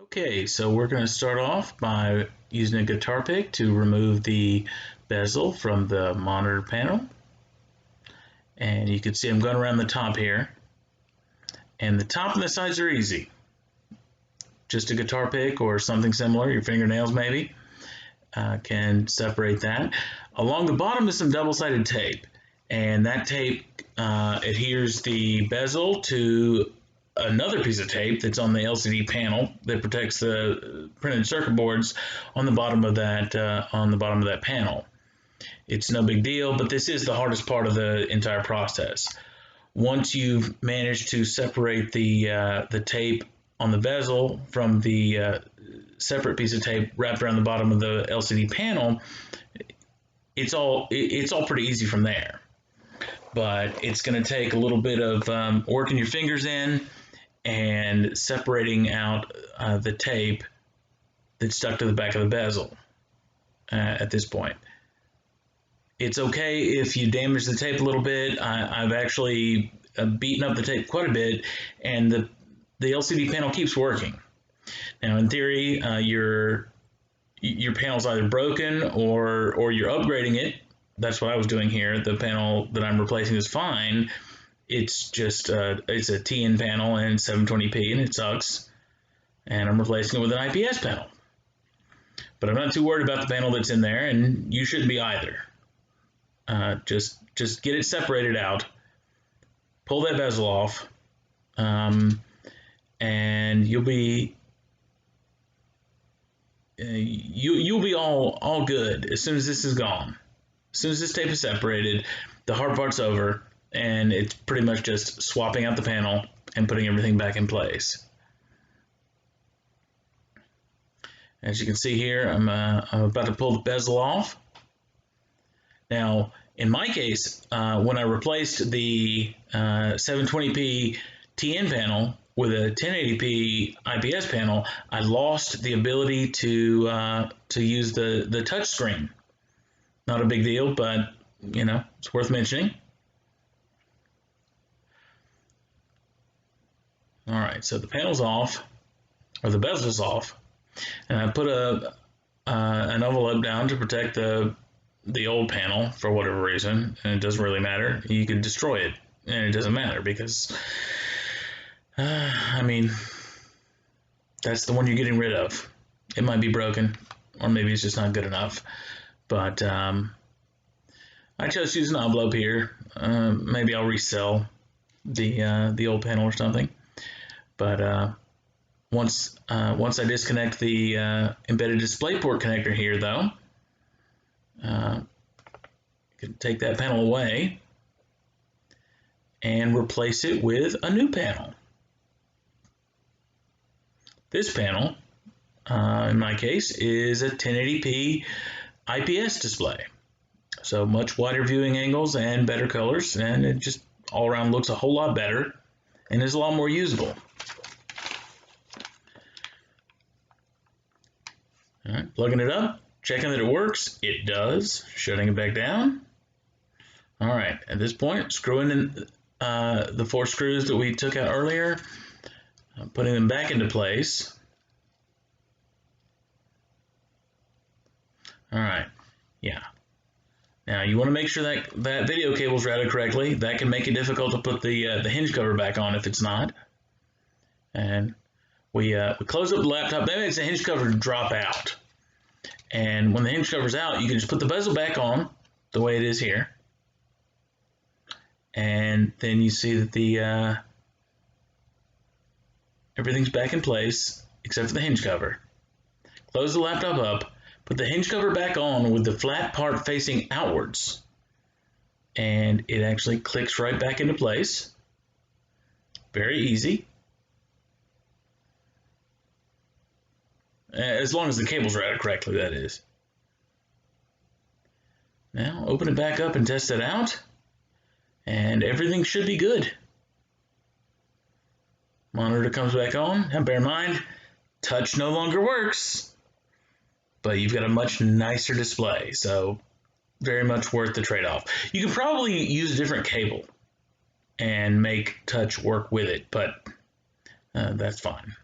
Okay, so we're going to start off by using a guitar pick to remove the bezel from the monitor panel. And you can see I'm going around the top here. And the top and the sides are easy. Just a guitar pick or something similar, your fingernails maybe, can separate that. Along the bottom is some double-sided tape. And that tape adheres the bezel to another piece of tape that's on the LCD panel that protects the printed circuit boards on the bottom of that panel. It's no big deal, but this is the hardest part of the entire process. Once you've managed to separate the tape on the bezel from the separate piece of tape wrapped around the bottom of the LCD panel, it's all pretty easy from there. But it's going to take a little bit of working your fingers in and separating out the tape that's stuck to the back of the bezel at this point. It's okay if you damage the tape a little bit. I've actually beaten up the tape quite a bit, and the LCD panel keeps working. Now, in theory, your panel's either broken or you're upgrading it. That's what I was doing here. The panel that I'm replacing is fine. It's just it's a TN panel and 720p, and it sucks. And I'm replacing it with an IPS panel. But I'm not too worried about the panel that's in there, and you shouldn't be either. Just get it separated out. Pull that bezel off, and you'll be all good as soon as this is gone. As soon as this tape is separated, the hard part's over. And it's pretty much just swapping out the panel and putting everything back in place. As you can see here, I'm about to pull the bezel off. Now, in my case, when I replaced the 720p TN panel with a 1080p IPS panel, I lost the ability to use the touch screen. Not a big deal, but it's worth mentioning. All right, so the panel's off, or the bezel's off, and I put an envelope down to protect the old panel for whatever reason, and it doesn't really matter. You could destroy it, and it doesn't matter because, I mean, that's the one you're getting rid of. It might be broken, or maybe it's just not good enough, but I chose to use an envelope here. Maybe I'll resell the old panel or something. But once I disconnect the embedded DisplayPort connector here, though, you can take that panel away and replace it with a new panel. This panel, in my case, is a 1080p IPS display. So much wider viewing angles and better colors, and it just all around looks a whole lot better and is a lot more usable. All right, plugging it up, checking that it works. It does. Shutting it back down. All right, at this point, screwing in the 4 screws that we took out earlier, putting them back into place. All right, yeah. Now you want to make sure that video cable is routed correctly. That can make it difficult to put the hinge cover back on if it's not. And we close up the laptop. That makes the hinge cover drop out. And when the hinge cover's out, you can just put the bezel back on the way it is here. And then you see that everything's back in place except for the hinge cover. Close the laptop up, put the hinge cover back on with the flat part facing outwards. And it actually clicks right back into place. Very easy. As long as the cable's routed correctly, that is. Now, open it back up and test it out, and everything should be good. Monitor comes back on, and bear in mind, touch no longer works, but you've got a much nicer display, so very much worth the trade-off. You can probably use a different cable and make touch work with it, but that's fine.